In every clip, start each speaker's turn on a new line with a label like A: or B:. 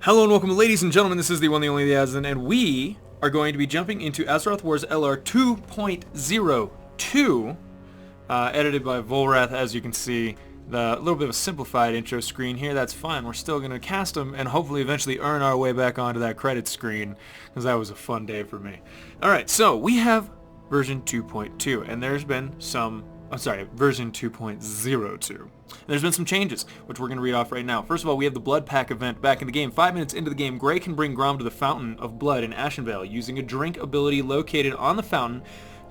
A: Hello and welcome, ladies and gentlemen. This is the one, the only, the Azothan, and we are going to be jumping into Azeroth Wars LR 2.02, edited by Volrath. As you can see, the little bit of a simplified intro screen here. That's fine. We're still going to cast them and hopefully eventually earn our way back onto that credit screen, because that was a fun day for me. All right, so we have version 2.2, and there's been some... version 2.02. There's been some changes, which we're going to read off right now. First of all, we have the Blood Pack event back in the game. 5 minutes into the game, Gray can bring Grom to the Fountain of Blood in Ashenvale, using a drink ability located on the fountain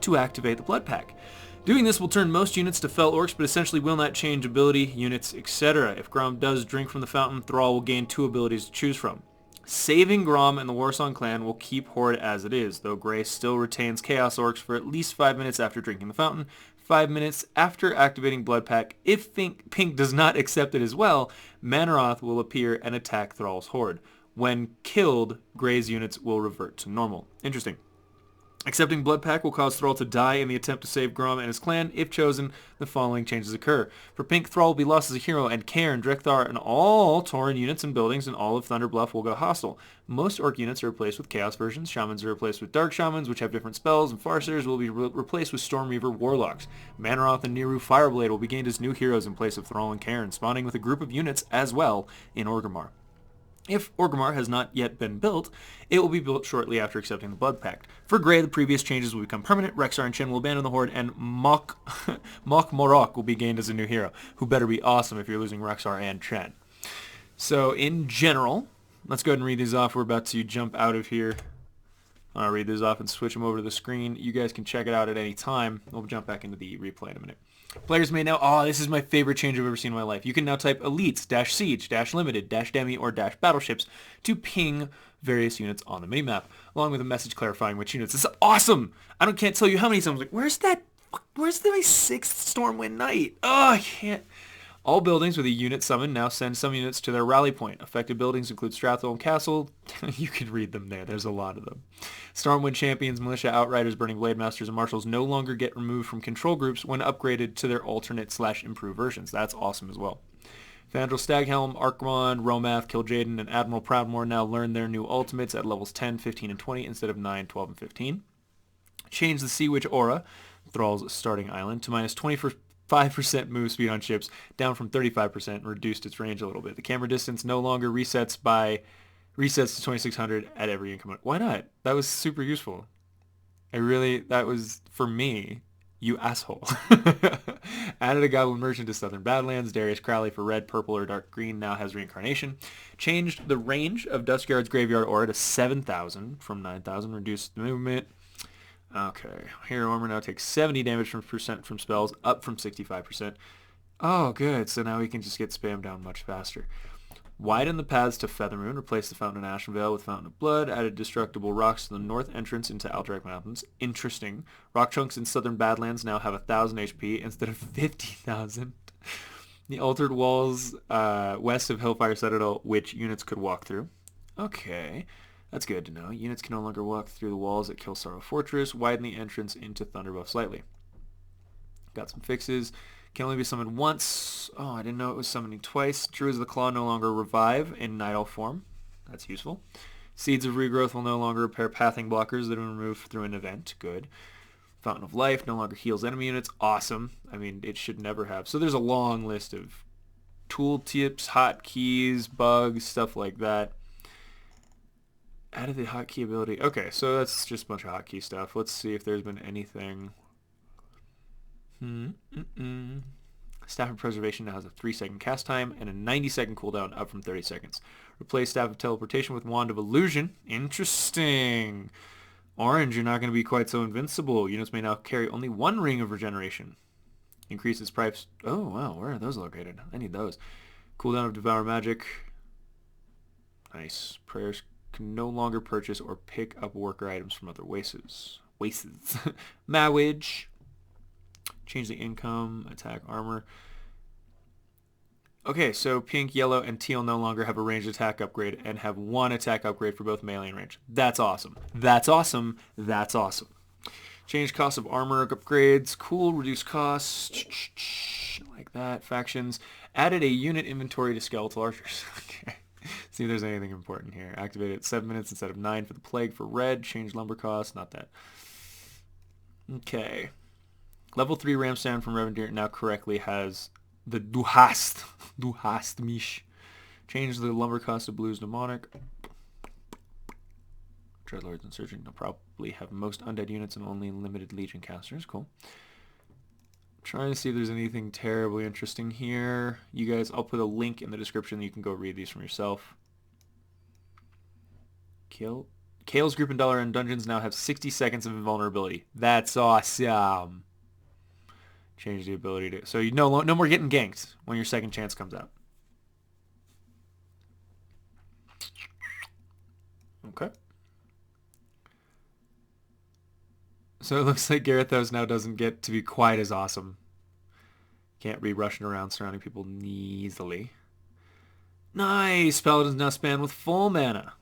A: to activate the Blood Pack. Doing this will turn most units to Fel Orcs, but essentially will not change ability, units, etc. If Grom does drink from the fountain, Thrall will gain 2 abilities to choose from. Saving Grom and the Warsong clan will keep Horde as it is, though Gray still retains Chaos Orcs for at least 5 minutes after drinking the fountain. 5 minutes after activating Blood Pack. If Pink does not accept it as well, Manaroth will appear and attack Thrall's Horde. When killed, Gray's units will revert to normal. Interesting. Accepting Blood Pack will cause Thrall to die in the attempt to save Grom and his clan. If chosen, the following changes occur. For Pink, Thrall will be lost as a hero, and Cairn, Drekthar, and all Tauren units and buildings in all of Thunderbluff will go hostile. Most Orc units are replaced with Chaos versions. Shamans are replaced with Dark Shamans, which have different spells, and Farseers will be replaced with Stormreaver Warlocks. Manaroth and Niru Fireblade will be gained as new heroes in place of Thrall and Cairn, spawning with a group of units as well in Orgrimmar. If Orgrimmar has not yet been built, it will be built shortly after accepting the Blood Pact. For Grey, the previous changes will become permanent. Rexxar and Chen will abandon the Horde, and Mok Morok will be gained as a new hero, who better be awesome if you're losing Rexxar and Chen. So, in general, let's go ahead and read these off. We're about to jump out of here. I'll read these off and switch them over to the screen. You guys can check it out at any time. We'll jump back into the replay in a minute. Players may now... this is my favorite change I've ever seen in my life. You can now type elites, -siege, -limited, -demi, or -battleships to ping various units on the minimap, along with a message clarifying which units. This is awesome! Can't tell you how many times I'm like, where's my 6th Stormwind Knight? Oh, I can't... All buildings with a unit summoned now send some units to their rally point. Affected buildings include Stratholme Castle. You can read them there. There's a lot of them. Stormwind champions, militia, outriders, burning blade masters, and marshals no longer get removed from control groups when upgraded to their alternate/improved versions. That's awesome as well. Fandral Staghelm, Archmon, Romath, Kil'jaeden, and Admiral Proudmoore now learn their new ultimates at levels 10, 15, and 20 instead of 9, 12, and 15. Change the Sea Witch aura, Thrall's starting island, to minus 5% move speed on ships, down from 35%, and reduced its range a little bit. The camera distance no longer resets to 2600 at every income. Why not? That was super useful. That was for me, you asshole. Added a Goblin Merchant to Southern Badlands. Darius Crowley for red, purple, or dark green now has reincarnation. Changed the range of Duskguard's Graveyard Aura to 7,000 from 9,000. Reduced the movement. Okay, Hero Armor now takes 70 damage from spells, up from 65%. Oh, good, so now we can just get spammed down much faster. Widen the paths to Feathermoon, replace the Fountain in Ashenvale with Fountain of Blood, added destructible rocks to the north entrance into Alderac Mountains. Interesting. Rock chunks in Southern Badlands now have 1,000 HP instead of 50,000. The altered walls west of Hellfire Citadel, which units could walk through. Okay. That's good to know. Units can no longer walk through the walls at Kilsarrow Fortress. Widen the entrance into Thunderbuff slightly. Got some fixes. Can only be summoned once. Oh, I didn't know it was summoning twice. Druids of the Claw no longer revive in Night Elf form. That's useful. Seeds of Regrowth will no longer repair pathing blockers that have been removed through an event. Good. Fountain of Life no longer heals enemy units. Awesome. I mean, it should never have. So there's a long list of tool tips, hotkeys, bugs, stuff like that. Added the hotkey ability. Okay, so that's just a bunch of hotkey stuff. Let's see if there's been anything. Staff of Preservation now has a 3-second cast time and a 90-second cooldown, up from 30 seconds. Replace Staff of Teleportation with Wand of Illusion. Interesting. Orange, you're not going to be quite so invincible. Units may now carry only 1 ring of regeneration. Increases price. Oh, wow. Where are those located? I need those. Cooldown of Devour Magic. Nice. Prayers can no longer purchase or pick up worker items from other wastes. Mawage. Change the income, attack, armor. Okay, so pink, yellow, and teal no longer have a ranged attack upgrade and have 1 attack upgrade for both melee and range. That's awesome. That's awesome. That's awesome. Change cost of armor upgrades. Cool, reduce cost. Like that. Factions. Added a unit inventory to skeletal archers. Okay. See if there's anything important here. Activate it at 7 minutes instead of 9 for the plague for red. Change lumber cost. Not that. Okay. Level 3 Ramstand from Revendeer now correctly has the Du hast. Du hast mich. Change the lumber cost to blues mnemonic. Dreadlords and Surgeon will probably have most undead units and only limited legion casters. Cool. Trying to see if there's anything terribly interesting here. You guys, I'll put a link in the description. You can go read these from yourself. Kale's group and Dollar and dungeons now have 60 seconds of invulnerability. That's awesome. Change the ability to... So you no more getting ganked when your second chance comes out. Okay. So it looks like Garethos now doesn't get to be quite as awesome. Can't be rushing around surrounding people easily. Nice! Paladins now span with full mana.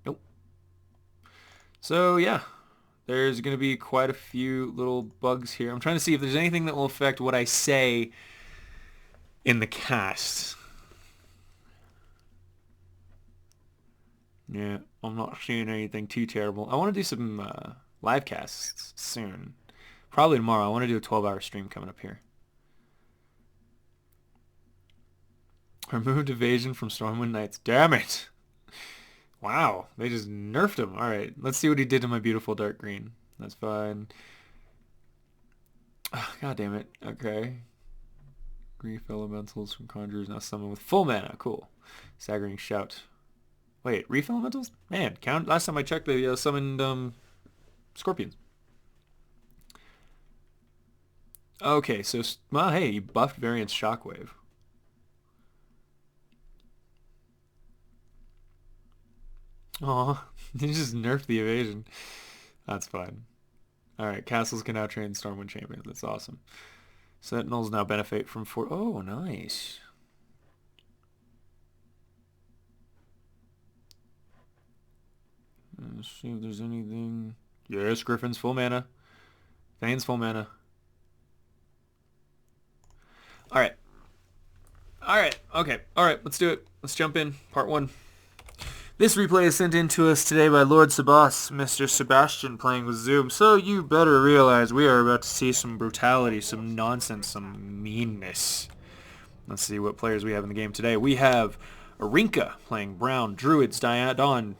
A: Nope. So yeah, there's going to be quite a few little bugs here. I'm trying to see if there's anything that will affect what I say in the cast. Yeah, I'm not seeing anything too terrible. I want to do some live casts soon. Probably tomorrow. I want to do a 12-hour stream coming up here. Removed evasion from Stormwind Knights. Damn it! Wow, they just nerfed him. Alright, let's see what he did to my beautiful dark green. That's fine. Oh, God damn it. Okay. Grief elementals from conjurers now summon with full mana. Cool. Staggering shout. Wait, reef elementals? Man, count. Last time I checked, they summoned scorpions. Okay, so well, hey, you buffed variance shockwave. Aw, you just nerfed the evasion. That's fine. Alright, castles can now train Stormwind champions. That's awesome. Sentinels now benefit from Oh, nice. Let's see if there's anything. Yes, Griffin's full mana. Thane's full mana. Alright. Alright, okay. Alright, let's do it. Let's jump in. Part 1. This replay is sent in to us today by Lord Sabas, Mr. Sebastian playing with Zoom. So you better realize we are about to see some brutality, some nonsense, some meanness. Let's see what players we have in the game today. We have Arinka playing Brown, Druids, Dawn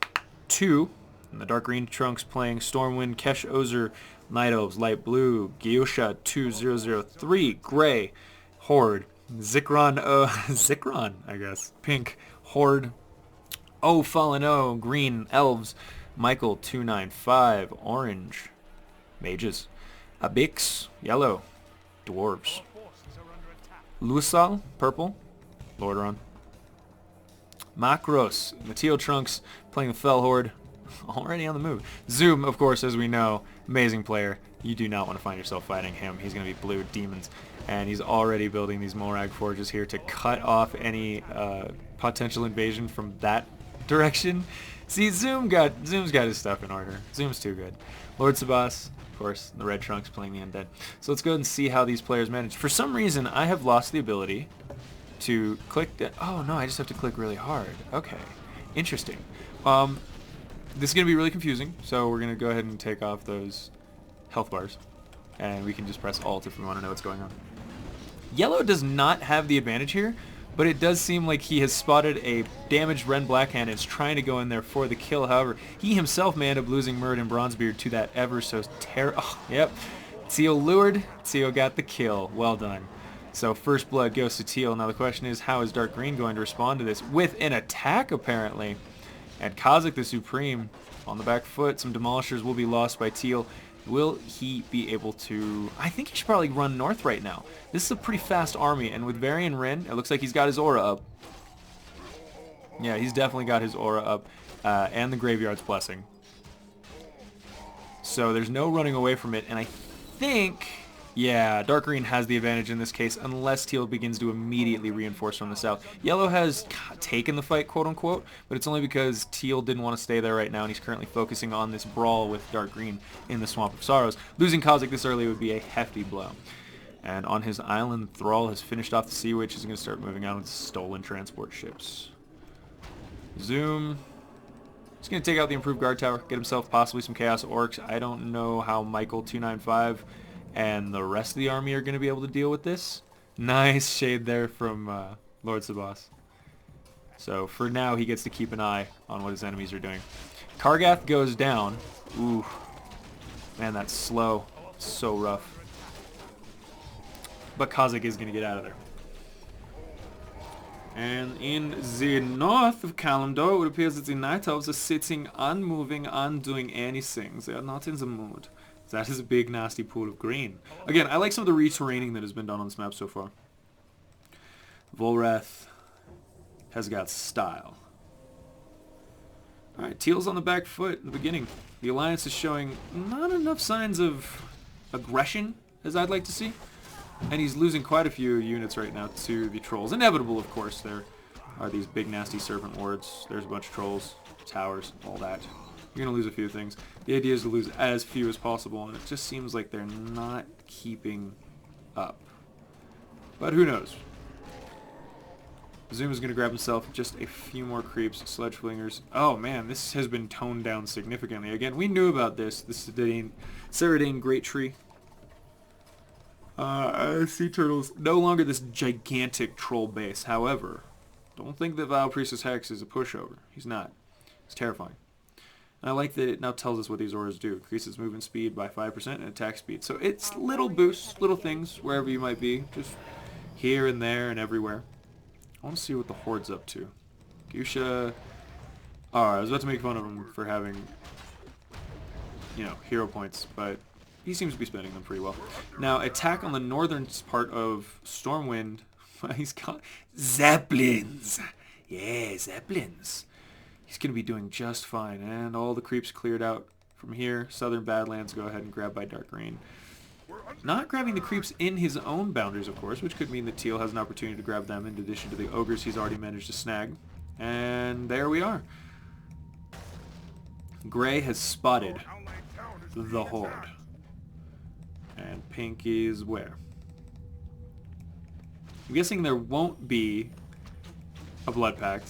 A: 2, and the Dark Green Trunks playing Stormwind, Kesh Ozer, Night Elves, Light Blue, Gyosha 2003, Gray, Horde, Zikron, I guess, Pink, Horde, Oh Fallen O, Green, Elves, Michael 295, Orange, Mages, Abix, Yellow, Dwarves, Lusal, Purple, Lordaeron, Makros, Mateo Trunks playing the Fell Horde, already on the move. Zoom, of course, as we know, amazing player. You do not want to find yourself fighting him. He's going to be blue demons, and he's already building these Morag forges here to cut off any potential invasion from that direction. See, Zoom's got his stuff in order. Zoom's too good. Lord Sabas, of course, the Red Trunks playing the Undead. So let's go ahead and see how these players manage. For some reason, I have lost the ability to click that. Oh no, I just have to click really hard. Okay, interesting. This is going to be really confusing, so we're going to go ahead and take off those health bars, and we can just press Alt if we want to know what's going on. Yellow does not have the advantage here, but it does seem like he has spotted a damaged Ren Blackhand and is trying to go in there for the kill. However, he himself may end up losing Murd and Bronzebeard to that ever so terrible... Oh, yep. Teal lured. Teal got the kill. Well done. So first blood goes to Teal. Now the question is, how is Dark Green going to respond to this? With an attack, apparently. And Kha'Zix the Supreme on the back foot. Some Demolishers will be lost by Teal. Will he be able to... I think he should probably run north right now. This is a pretty fast army, and with Varian Rin, it looks like he's got his aura up. Yeah, he's definitely got his aura up, and the Graveyard's Blessing. So there's no running away from it, and I think... Yeah, Dark Green has the advantage in this case, unless Teal begins to immediately reinforce from the south. Yellow has taken the fight, quote-unquote, but it's only because Teal didn't want to stay there right now, and he's currently focusing on this brawl with Dark Green in the Swamp of Sorrows. Losing Kha'Zix this early would be a hefty blow. And on his island, Thrall has finished off the Sea Witch. He's going to start moving on with stolen transport ships. Zoom. He's going to take out the improved guard tower, get himself possibly some Chaos Orcs. I don't know how Michael 295 and the rest of the army are going to be able to deal with this. Nice shade there from Lord Sabas. So for now, he gets to keep an eye on what his enemies are doing. Kargath goes down. Ooh. Man, that's slow. So rough. But Kha'Zix is going to get out of there. And in the north of Kalimdor, it appears that the Night Elves are sitting, unmoving, undoing anything. They are not in the mood. That is a big, nasty pool of green. Again, I like some of the re-terraining that has been done on this map so far. Volrath has got style. Alright, Teal's on the back foot in the beginning. The Alliance is showing not enough signs of aggression as I'd like to see. And he's losing quite a few units right now to the trolls. Inevitable, of course. There are these big, nasty serpent wards. There's a bunch of trolls, towers, all that. You're going to lose a few things. The idea is to lose as few as possible, and it just seems like they're not keeping up. But who knows? Zoom is going to grab himself just a few more creeps, sledge flingers. Oh man, this has been toned down significantly. Again, we knew about this. This is the Ceridane Great Tree. Sea turtles, no longer this gigantic troll base. However, don't think that Vile Priestess Hex is a pushover. He's not. It's terrifying. And I like that it now tells us what these auras do. Increases movement speed by 5% and attack speed. So it's little boosts, little things, wherever you might be. Just here and there and everywhere. I want to see what the Horde's up to. Gusha... Oh, I was about to make fun of him for having, you know, hero points, but he seems to be spending them pretty well. Now, attack on the northern part of Stormwind. He's got Zeppelins. Yeah, Zeppelins. He's going to be doing just fine. And all the creeps cleared out from here. Southern Badlands go ahead and grab by Dark Green. Not grabbing the creeps in his own boundaries, of course, which could mean that Teal has an opportunity to grab them in addition to the ogres he's already managed to snag. And there we are. Gray has spotted the Horde. And pink is where? I'm guessing there won't be a Blood Pact.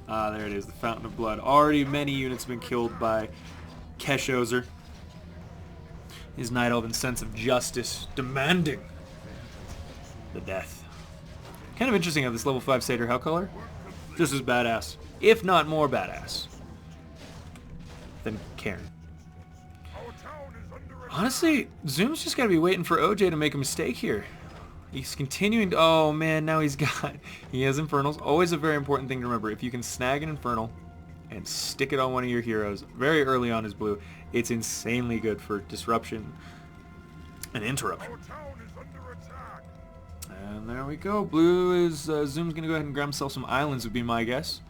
A: Ah, there it is, the Fountain of Blood. Already many units have been killed by Keshozer. His Night Elven sense of justice demanding the death. Kind of interesting how this level 5 Satyr Hellcaller, just as badass, if not more badass, than Cairn. Honestly, Zoom's just got to be waiting for OJ to make a mistake here. He's continuing to... Oh, man, now he's got... He has Infernals. Always a very important thing to remember. If you can snag an Infernal and stick it on one of your heroes very early on his blue, it's insanely good for disruption and interruption. And there we go. Blue is... Zoom's going to go ahead and grab himself some islands, would be my guess.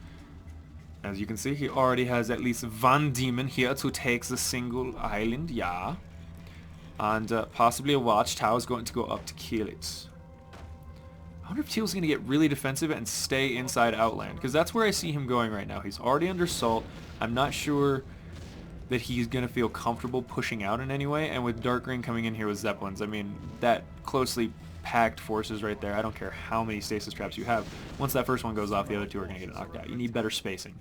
A: As you can see, he already has at least one demon here to take the single island, yeah. And possibly a watchtower is going to go up to kill it. I wonder if Teal's going to get really defensive and stay inside Outland, because that's where I see him going right now. He's already under Salt. I'm not sure that he's going to feel comfortable pushing out in any way, and with Dark Green coming in here with Zeppelins, I mean, that closely packed forces right there, I don't care how many stasis traps you have. Once that first one goes off, the other two are going to get knocked out. You need better spacing.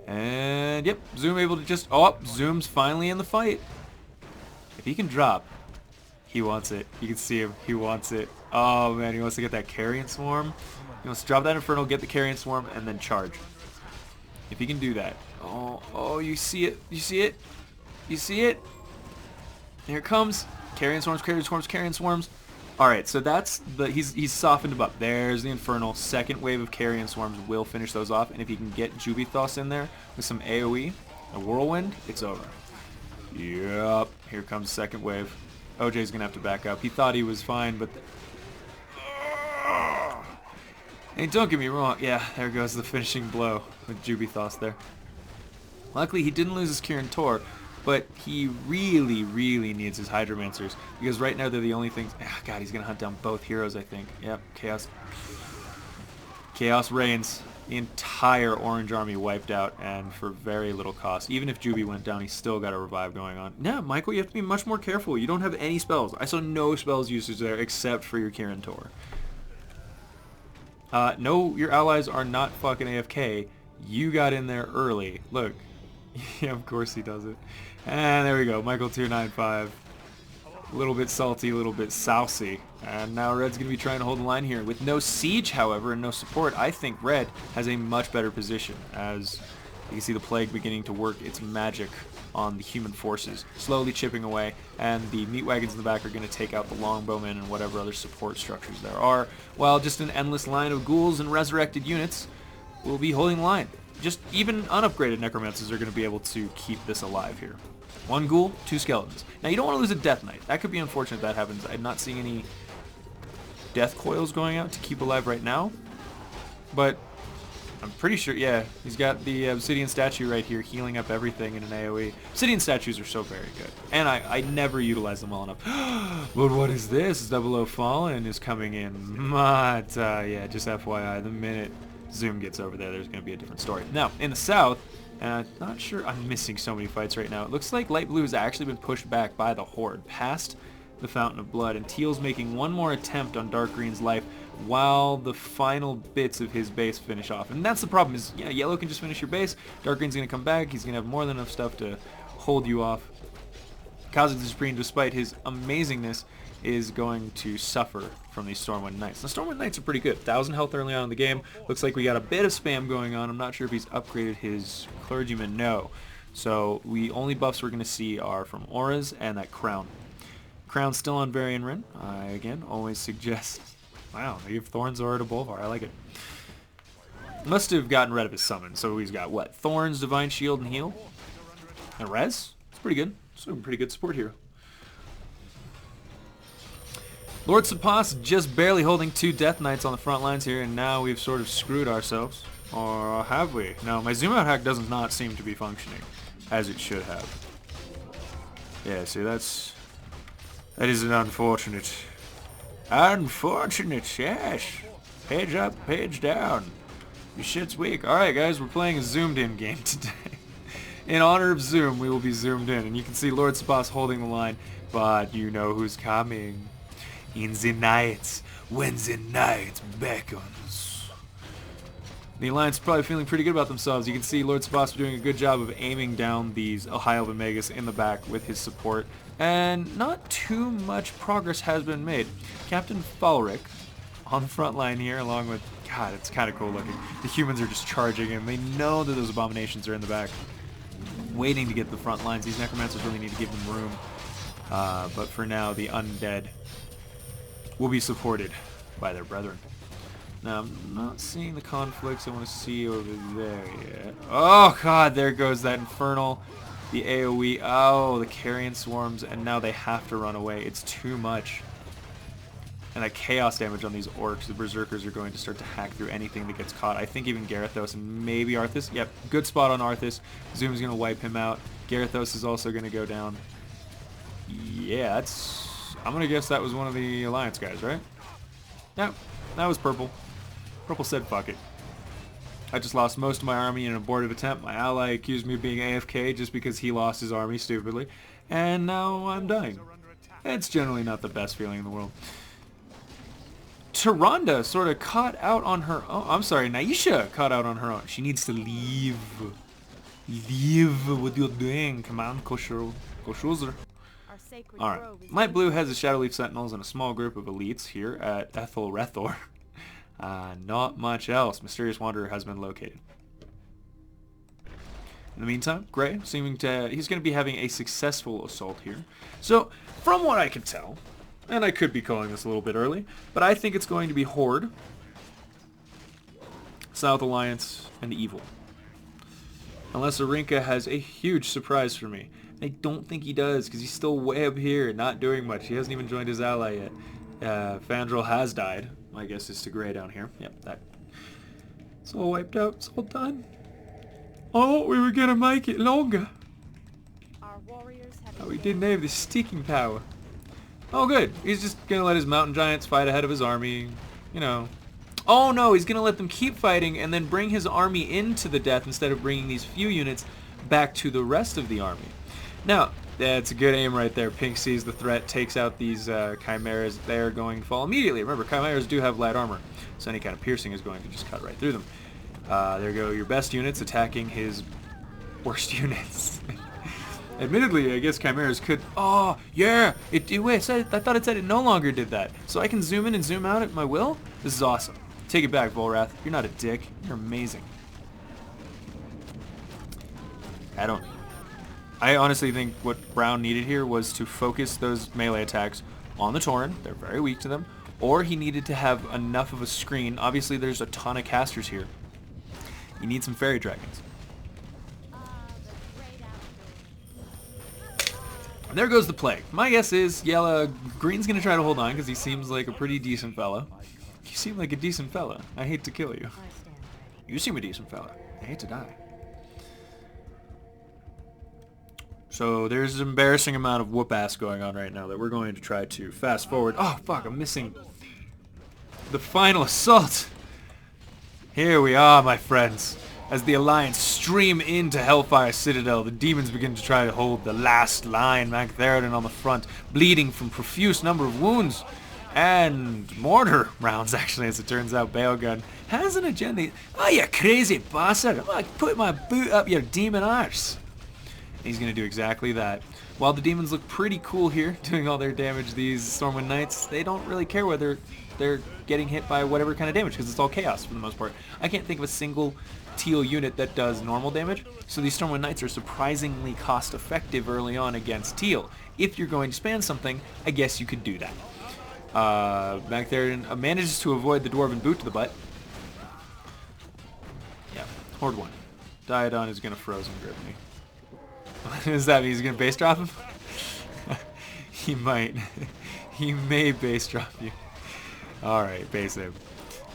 A: And, yep, Zoom able to just... Oh, Zoom's finally in the fight. If he can drop, he wants it. You can see him. He wants it. Oh, man, he wants to get that Carrion Swarm. He wants to drop that Infernal, get the Carrion Swarm, and then charge. If he can do that. Oh, you see it. You see it. You see it. Here it comes. Carrion Swarms, Carrion Swarms, Carrion Swarms. Alright, so that's the... He's softened him up. There's the Infernal. Second wave of Carrion Swarms will finish those off. And if he can get Jubithos in there with some AoE, a Whirlwind, it's over. Yep. Here comes the second wave. OJ's going to have to back up. He thought he was fine, but... And don't get me wrong. Yeah, there goes the finishing blow with Jubithos there. Luckily, he didn't lose his Kirin Tor, but he really, really needs his Hydromancers, because right now they're the only things... Ah, God, he's going to hunt down both heroes, I think. Yep, Chaos. Chaos reigns. The entire orange army wiped out, and for very little cost. Even if Juby went down, he's still got a revive going on. Yeah, Michael, you have to be much more careful. You don't have any spells. I saw no spells usage there except for your Kirin Tor. No, your allies are not fucking AFK. You got in there early. Look. Yeah, of course he does it. And there we go. Michael 295. A little bit salty, a little bit saucy. And now Red's going to be trying to hold the line here. With no siege, however, and no support, I think Red has a much better position. As you can see the Plague beginning to work its magic on the human forces, slowly chipping away. And the meat wagons in the back are going to take out the longbowmen and whatever other support structures there are. While just an endless line of ghouls and resurrected units will be holding the line. Just even unupgraded necromancers are going to be able to keep this alive here. 1 ghoul, 2 skeletons. Now you don't want to lose a Death Knight. That could be unfortunate if that happens. I'm not seeing any death coils going out to keep alive right now. But I'm pretty sure, yeah, he's got the obsidian statue right here healing up everything in an AoE. Obsidian statues are so very good. And I never utilize them well enough. But what is this? 00 Fallen is coming in. But, yeah, just FYI, the minute Zoom gets over there, there's going to be a different story. Now, in the south, not sure, I'm missing so many fights right now. It looks like Light Blue has actually been pushed back by the Horde, past the Fountain of Blood, and Teal's making one more attempt on Dark Green's life while the final bits of his base finish off. And that's the problem, is, yeah, Yellow can just finish your base, Dark Green's going to come back, he's going to have more than enough stuff to hold you off. Kha'Zix the Supreme, despite his amazingness, is going to suffer from these Stormwind Knights. The Stormwind Knights are pretty good. 1,000 health early on in the game. Looks like we got a bit of spam going on. I'm not sure if he's upgraded his Clergyman. No. So the only buffs we're going to see are from auras and that crown. Crown's still on Varian Rin. I, again, always suggest... Wow, they give Thorns Aura to Bolvar. I like it. Must have gotten rid of his summon. So he's got, what? Thorns, Divine Shield, and Heal? And Res? It's pretty good. Some pretty good support here. Lord Sapas just barely holding 2 Death Knights on the front lines here, and now we've sort of screwed ourselves. Or have we? No, my zoom out hack does not seem to be functioning as it should have. Yeah, see, that is an unfortunate. Unfortunate, yes. Page up, page down. Your shit's weak. Alright guys, we're playing a zoomed in game today. In honor of Zoom, we will be zoomed in, and you can see Lord Sapas holding the line, but you know who's coming. In the night, when the night beckons. The Alliance is probably feeling pretty good about themselves. You can see Lord Sapas doing a good job of aiming down these Ohio Venegas in the back with his support. And not too much progress has been made. Captain Falric on the front line here, along with... God, it's kind of cool looking. The humans are just charging, and they know that those abominations are in the back, waiting to get the front lines. These necromancers really need to give them room. But for now, the undead will be supported by their brethren. Now, I'm not seeing the conflicts I want to see over there yet. Oh, God, there goes that Infernal, the AoE. Oh, the Carrion Swarms, and now they have to run away. It's too much. And that chaos damage on these orcs, the berserkers are going to start to hack through anything that gets caught. I think even Garithos and maybe Arthas. Yep, good spot on Arthas. Zoom's going to wipe him out. Garithos is also going to go down. Yeah, that's... I'm going to guess that was one of the Alliance guys, right? Yep, that was Purple. Purple said fuck it. I just lost most of my army in an abortive attempt. My ally accused me of being AFK just because he lost his army stupidly. And now I'm dying. It's generally not the best feeling in the world. Tyrande sort of caught out on her own. I'm sorry, Naisha caught out on her own. She needs to leave. Leave what you're doing. Come on, Koshuzer. Alright, Light Blue has the Shadowleaf Sentinels and a small group of elites here at Ethel Rethor. Not much else. Mysterious Wanderer has been located. In the meantime, Gray, seeming to... He's going to be having a successful assault here. So, from what I can tell, and I could be calling this a little bit early, but I think it's going to be Horde, South Alliance, and Evil. Unless Arinka has a huge surprise for me. I don't think he does, because he's still way up here, not doing much. He hasn't even joined his ally yet. Fandral has died. My guess is to Gray down here. Yep, that. It's all wiped out. It's all done. Oh, we were going to make it longer. Oh, we didn't have the sticking power. Oh, good. He's just going to let his mountain giants fight ahead of his army. You know, Oh no, he's going to let them keep fighting and then bring his army into the death instead of bringing these few units back to the rest of the army. Now, that's a good aim right there. Pink sees the threat, takes out these chimeras. They're going to fall immediately. Remember, chimeras do have light armor, so any kind of piercing is going to just cut right through them. There go your best units attacking his worst units. Admittedly, I guess chimeras could... Oh, yeah! Wait, I thought it said it no longer did that. So I can zoom in and zoom out at my will? This is awesome. Take it back, Volrath. You're not a dick. You're amazing. I honestly think what Brown needed here was to focus those melee attacks on the Tauren. They're very weak to them. Or he needed to have enough of a screen. Obviously, there's a ton of casters here. You need some fairy dragons. And there goes the plague. My guess is Green's going to try to hold on because he seems like a pretty decent fella. You seem like a decent fella. I hate to kill you. You seem a decent fella. I hate to die. So there's an embarrassing amount of whoop-ass going on right now that we're going to try to fast forward. Oh, fuck, I'm missing the final assault. Here we are, my friends. As the Alliance stream into Hellfire Citadel, the demons begin to try to hold the last line. Magtheridon on the front, bleeding from profuse number of wounds. And mortar rounds, actually, as it turns out. Bailgun has an agenda. Oh, you crazy bastard. I'm going to put my boot up your demon arse. He's going to do exactly that. While the demons look pretty cool here, doing all their damage, these Stormwind Knights, they don't really care whether they're getting hit by whatever kind of damage, because it's all chaos for the most part. I can't think of a single teal unit that does normal damage, so these Stormwind Knights are surprisingly cost-effective early on against teal. If you're going to spam something, I guess you could do that. Magtheridon manages to avoid the Dwarven boot to the butt. Yeah, Horde 1. Diodon is going to Frozen Grip me. What does that mean? He's going to base drop him? He might. He may base drop you. Alright, base aim.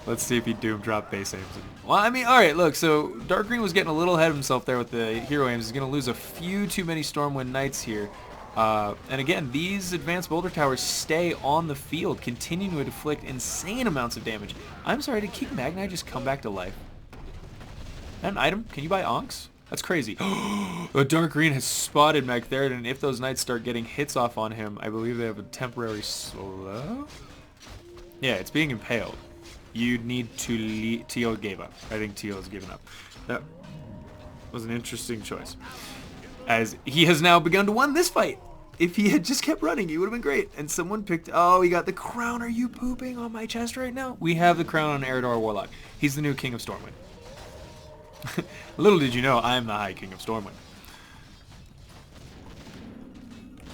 A: Let's see if he doom drop base aims him. Well, I mean, alright, look, so Dark Green was getting a little ahead of himself there with the hero aims. He's going to lose a few too many Stormwind Knights here. And again, these advanced boulder towers stay on the field, continuing to inflict insane amounts of damage. I'm sorry, did King Magni just come back to life? An item? Can you buy Onks? That's crazy. The Dark Green has spotted Magtheridon, and if those knights start getting hits off on him, I believe they have a temporary slow? Yeah, it's being impaled. You need to Teal gave up. I think Teal has given up. That was an interesting choice. As he has now begun to win this fight. If he had just kept running, he would have been great. And someone picked... Oh, he got the crown. Are you pooping on my chest right now? We have the crown on Eredar Warlock. He's the new King of Stormwind. Little did you know, I am the High King of Stormwind.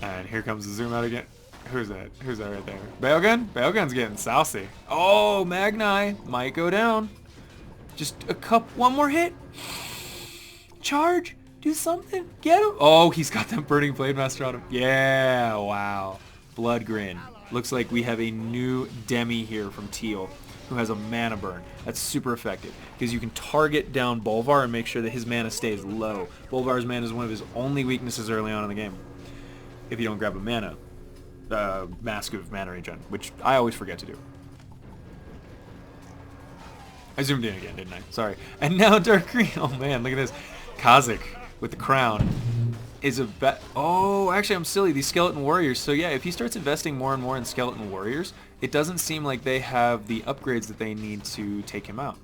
A: And here comes the zoom out again. Who's that? Who's that right there? Bailgun? Bailgun's getting saucy. Oh, Magni might go down. Just one more hit. Charge. Do something. Get him. Oh, he's got that Burning Blade Master on him. Yeah, wow. Blood Grin. Looks like we have a new Demi here from Teal, who has a mana burn. That's super effective because you can target down Bolvar and make sure that his mana stays low. Bolvar's mana is one of his only weaknesses early on in the game. If you don't grab a mana, Mask of Mana Regen, which I always forget to do. I zoomed in again, didn't I? Sorry. And now Dark Green. Oh man, look at this. Kazik with the crown is a bet. Oh, actually I'm silly. These Skeleton Warriors. So yeah, if he starts investing more and more in Skeleton Warriors, it doesn't seem like they have the upgrades that they need to take him out.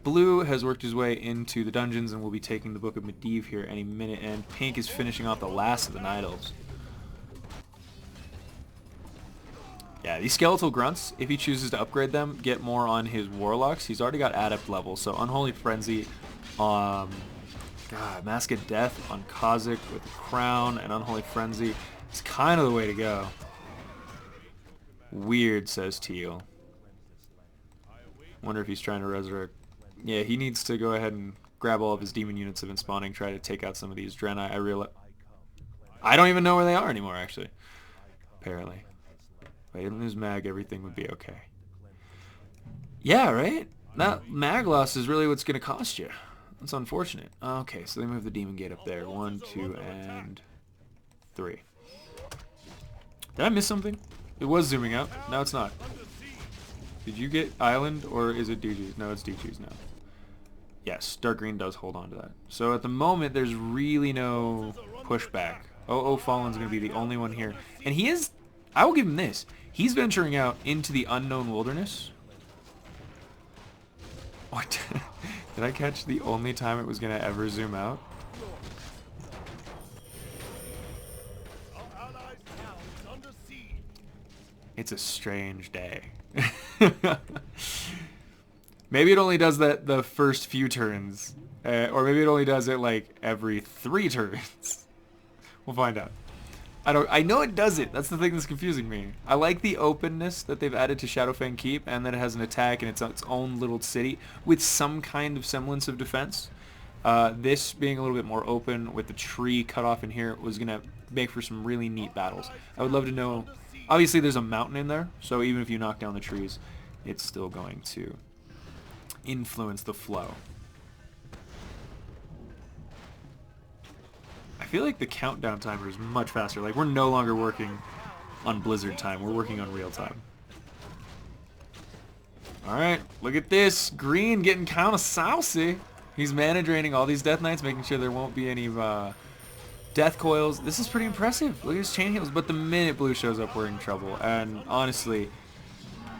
A: Blue has worked his way into the dungeons and will be taking the Book of Medivh here any minute, and Pink is finishing off the last of the Night Elves. Yeah, these Skeletal Grunts, if he chooses to upgrade them, get more on his Warlocks. He's already got Adept level, so Unholy Frenzy, God, Mask of Death on Kazik with the Crown and Unholy Frenzy. It's kind of the way to go. Weird, says Teal. Wonder if he's trying to resurrect. Yeah, he needs to go ahead and grab all of his demon units that have been spawning, try to take out some of these Draenei. I don't even know where they are anymore, actually. Apparently. If I didn't lose Mag, everything would be okay. Yeah, right? That Mag loss is really what's going to cost you. That's unfortunate. Okay, so they move the Demon Gate up there. 1, 2, and 3. Did I miss something? It was zooming out. Now it's not. Did you get island or is it DG's? No, it's DG's now. Yes, dark green does hold on to that. So at the moment, there's really no pushback. Fallen's going to be the only one here. And he is, I will give him this. He's venturing out into the unknown wilderness. What? Did I catch the only time it was going to ever zoom out? It's a strange day. Maybe it only does that the first few turns. Or maybe it only does it like every 3 turns. We'll find out. I know it does it. That's the thing that's confusing me. I like the openness that they've added to Shadowfang Keep, and that it has an attack and it's its own little city with some kind of semblance of defense. This being a little bit more open with the tree cut off in here was going to make for some really neat battles. I would love to know. Obviously there's a mountain in there, so even if you knock down the trees, it's still going to influence the flow. I feel like the countdown timer is much faster. Like, we're no longer working on Blizzard time. We're working on real time. Alright, look at this. Green getting kind of saucy. He's mana draining all these Death Knights, making sure there won't be any death coils. This is pretty impressive. Look at his chain heals. But the minute blue shows up, we're in trouble. And honestly,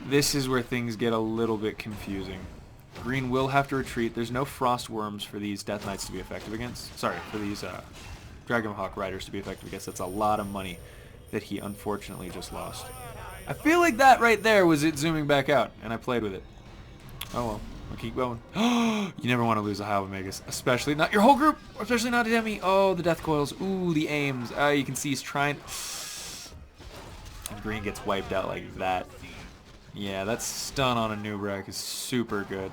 A: this is where things get a little bit confusing. Green will have to retreat. There's no frost worms for these Death Knights to be effective against. Sorry, for these Dragonhawk Riders to be effective against. That's a lot of money that he unfortunately just lost. I feel like that right there was it zooming back out, and I played with it. Oh well, I'll keep going. You never want to lose a Hive of Magus, especially not your whole group, especially not a Demi. Oh, the death coils. Ooh, the aims. You can see he's trying. And Green gets wiped out like that. Yeah, that stun on a Nubrak is super good.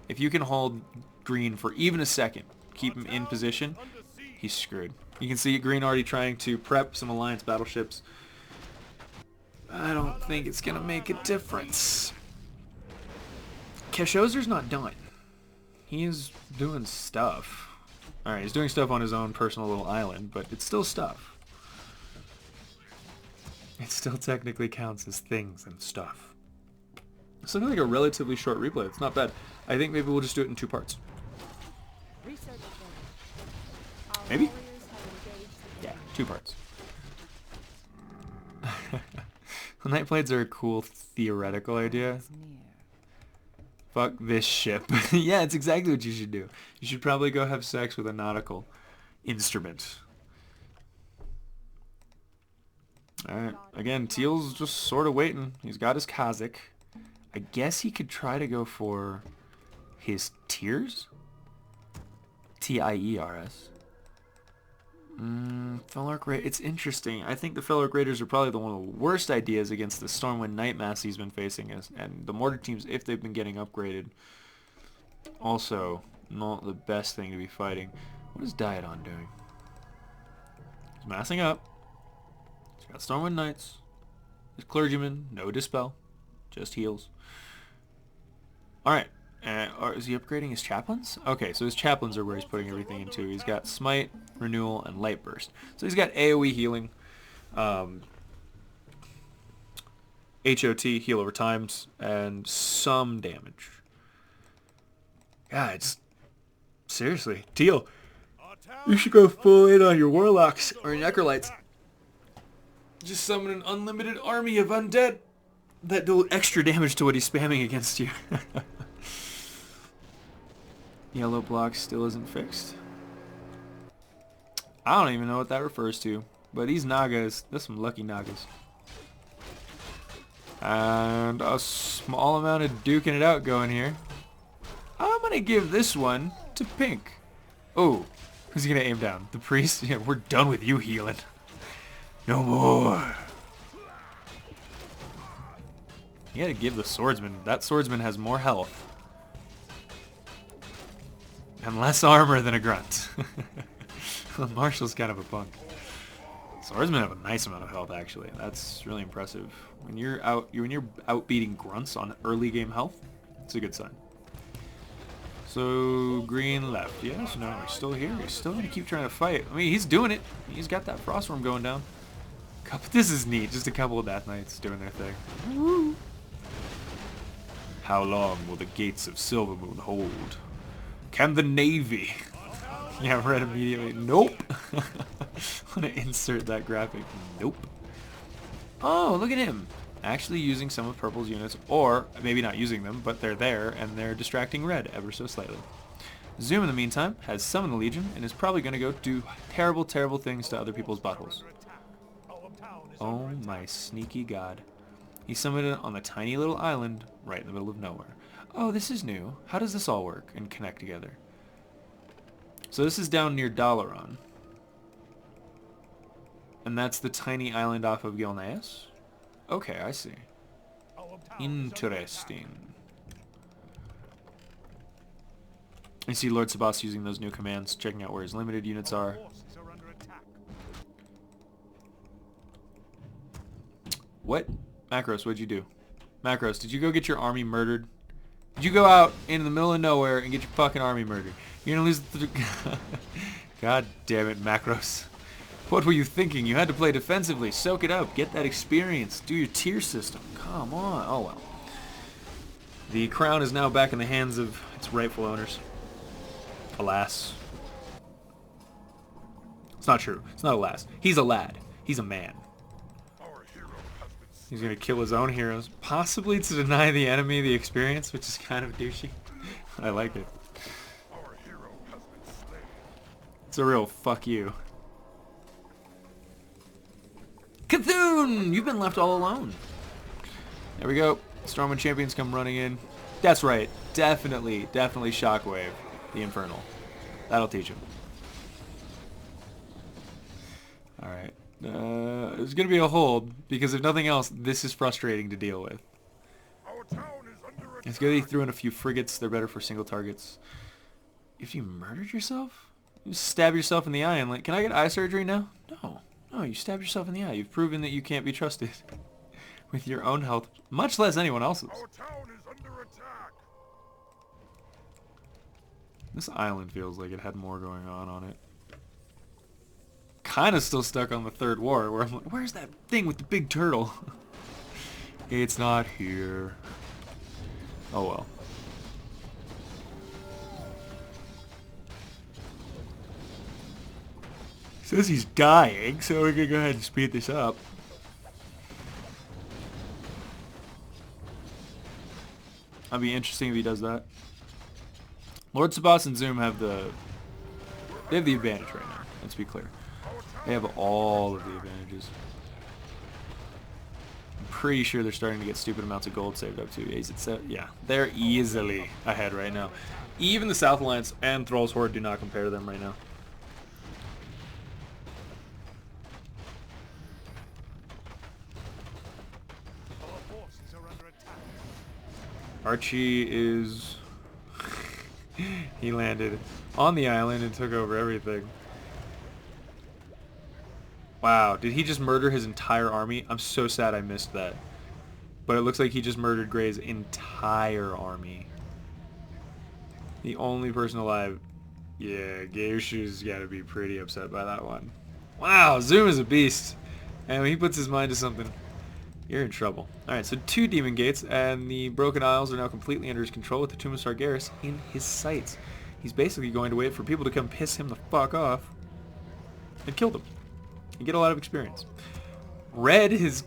A: If you can hold Green for even a second, keep him in position, he's screwed. You can see Green already trying to prep some Alliance battleships. I don't think it's going to make a difference. Keshozer's not done. He is doing stuff. Alright, he's doing stuff on his own personal little island, but it's still stuff. It still technically counts as things and stuff. It's looking like a relatively short replay. It's not bad. I think maybe we'll just do it in 2 parts. Maybe? Yeah, 2 parts. Night blades are a cool theoretical idea. Fuck this ship. Yeah, it's exactly what you should do. You should probably go have sex with a nautical instrument. Alright, again, Teal's just sort of waiting. He's got his Kha'Zix. I guess he could try to go for his Tiers? T-I-E-R-S. Fellark Raiders. It's interesting. I think the Fellark Raiders are probably one of the worst ideas against the Stormwind Nightmass he's been facing, and the mortar teams, if they've been getting upgraded, also not the best thing to be fighting. What is Diodon doing? He's massing up. He's got Stormwind Knights. His Clergyman, no Dispel, just heals. Alright. Or is he upgrading his chaplains? Okay, so his chaplains are where he's putting everything into. He's got Smite, Renewal, and Light Burst. So he's got AoE healing, HOT, heal over times, and some damage. Yeah, it's... Seriously. Teal, you should go full in on your Warlocks or your Necrolytes. Just summon an unlimited army of undead that do extra damage to what he's spamming against you. Yellow block still isn't fixed. I don't even know what that refers to. But these Nagas, there's some lucky Nagas. And a small amount of duking it out going here. I'm going to give this one to Pink. Oh, who's he going to aim down? The priest? Yeah, we're done with you healing. No more. You gotta give the swordsman. That swordsman has more health. And less armor than a grunt. The marshal's kind of a punk. Swordsmen have a nice amount of health, actually. That's really impressive. When you're outbeating grunts on early game health, it's a good sign. So green left. Yes, no, he's still here. He's still gonna keep trying to fight. I mean, he's doing it. He's got that frostworm going down. This is neat. Just a couple of Death Knights doing their thing. Woo. How long will the gates of Silvermoon hold? Can the Navy? Yeah, read immediately. Nope. I'm gonna insert that graphic. Nope. Oh, look at him. Actually using some of Purple's units, or maybe not using them, but they're there, and they're distracting Red ever so slightly. Zoom, in the meantime, has summoned the Legion, and is probably going to go do terrible, terrible things to other people's buttholes. Oh my sneaky god. He summoned it on the tiny little island right in the middle of nowhere. Oh, this is new. How does this all work and connect together? So this is down near Dalaran. And that's the tiny island off of Gilneas? Okay, I see. Interesting. I see Lord Sabas using those new commands, checking out where his limited units are. What? Macros, what'd you do? Macros, did you go get your army murdered? Did you go out in the middle of nowhere and get your fucking army murdered? You're gonna lose the... God damn it, Macros. What were you thinking? You had to play defensively. Soak it up. Get that experience. Do your tier system. Come on. Oh, well. The crown is now back in the hands of its rightful owners. Alas. It's not true. It's not alas. He's a lad. He's a man. He's going to kill his own heroes. Possibly to deny the enemy the experience, which is kind of douchey. I like it. It's a real fuck you. Cthulhu! You've been left all alone. There we go. Stormwind champions come running in. That's right. Definitely Shockwave. The Infernal. That'll teach him. Alright. There's going to be a hold, because if nothing else, this is frustrating to deal with. It's good that he threw in a few frigates. They're better for single targets. If you murdered yourself? You just stab yourself in the eye and like, can I get eye surgery now? No. No, you stabbed yourself in the eye. You've proven that you can't be trusted with your own health, much less anyone else's.
B: Our town is under attack.
A: This island feels like it had more going on it. Kind of still stuck on the third war, where I'm like, where's that thing with the big turtle? It's not here. Oh well. Says he's dying, so we're gonna go ahead and speed this up. That'd be interesting if he does that. Lord Sabas and Zoom have the advantage right now. Let's be clear. They have all of the advantages. I'm pretty sure they're starting to get stupid amounts of gold saved up too. Yeah, they're easily ahead right now. Even the South Alliance and Thrall's Horde do not compare to them right now. Archie is... he landed on the island and took over everything. Wow, did he just murder his entire army? I'm so sad I missed that. But it looks like he just murdered Grey's entire army. The only person alive. Yeah, Geushu's gotta be pretty upset by that one. Wow, Zoom is a beast. And when he puts his mind to something, you're in trouble. Alright, so 2 Demon Gates, and the Broken Isles are now completely under his control with the Tomb of Sargeras in his sights. He's basically going to wait for people to come piss him the fuck off and kill them. And get a lot of experience. Red is...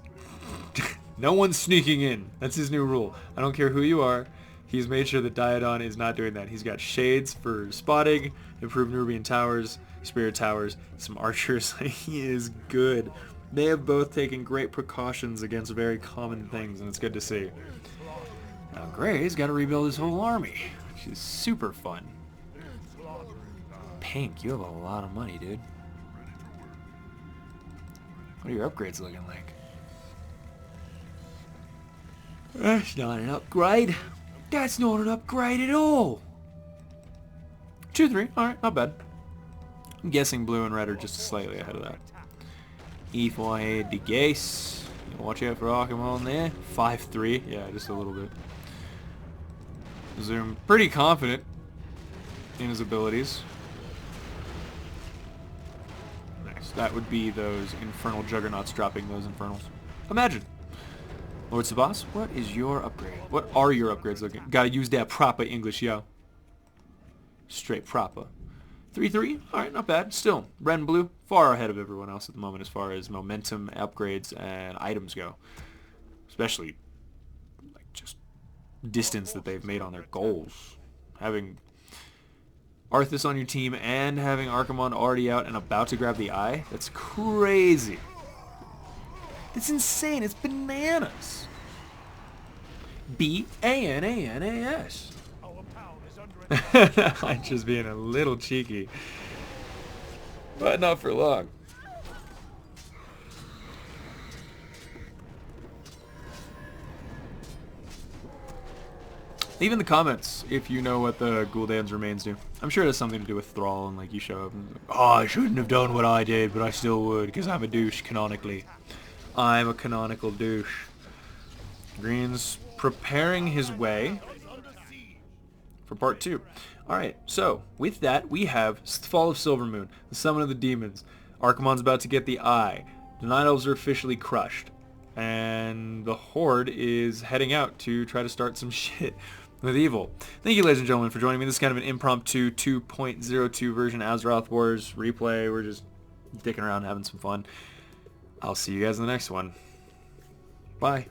A: no one's sneaking in. That's his new rule. I don't care who you are. He's made sure that Diodon is not doing that. He's got shades for spotting, improved Nubian towers, spirit towers, some archers. He is good. They have both taken great precautions against very common things, and it's good to see. Now Grey's got to rebuild his whole army, which is super fun. Pink, you have a lot of money, dude. What are your upgrades looking like? That's not an upgrade. That's not an upgrade at all. 2-3, alright, not bad. I'm guessing blue and red are just slightly ahead of that. E4 head the Gaze. Watch out for Archimon there. 5-3, yeah, just a little bit. Zoom, pretty confident in his abilities. Nice. That would be those infernal juggernauts dropping those infernals. Imagine. Lord Sabas, what is your upgrade? What are your upgrades looking? Gotta use that proper English, yo. Straight proper. 3-3? Alright, not bad. Still, red and blue, far ahead of everyone else at the moment as far as momentum, upgrades, and items go. Especially, like, just distance that they've made on their goals. Having Arthas on your team and having Archimonde already out and about to grab the eye, that's crazy. That's insane. It's bananas. B-A-N-A-N-A-S. I'm just being a little cheeky. But not for long. Leave in the comments if you know what the Gul'dan's remains do. I'm sure it has something to do with Thrall and like you show up and oh, I shouldn't have done what I did, but I still would because I'm a douche canonically. I'm a canonical douche. Green's preparing his way for part 2. Alright, so with that we have Fall of Silvermoon, the Summon of the Demons. Archimonde's about to get the eye. The Night Elves are officially crushed. And the Horde is heading out to try to start some shit with evil. Thank you, ladies and gentlemen, for joining me. This is kind of an impromptu 2.02 version Azeroth Wars replay. We're just dicking around, having some fun. I'll see you guys in the next one. Bye.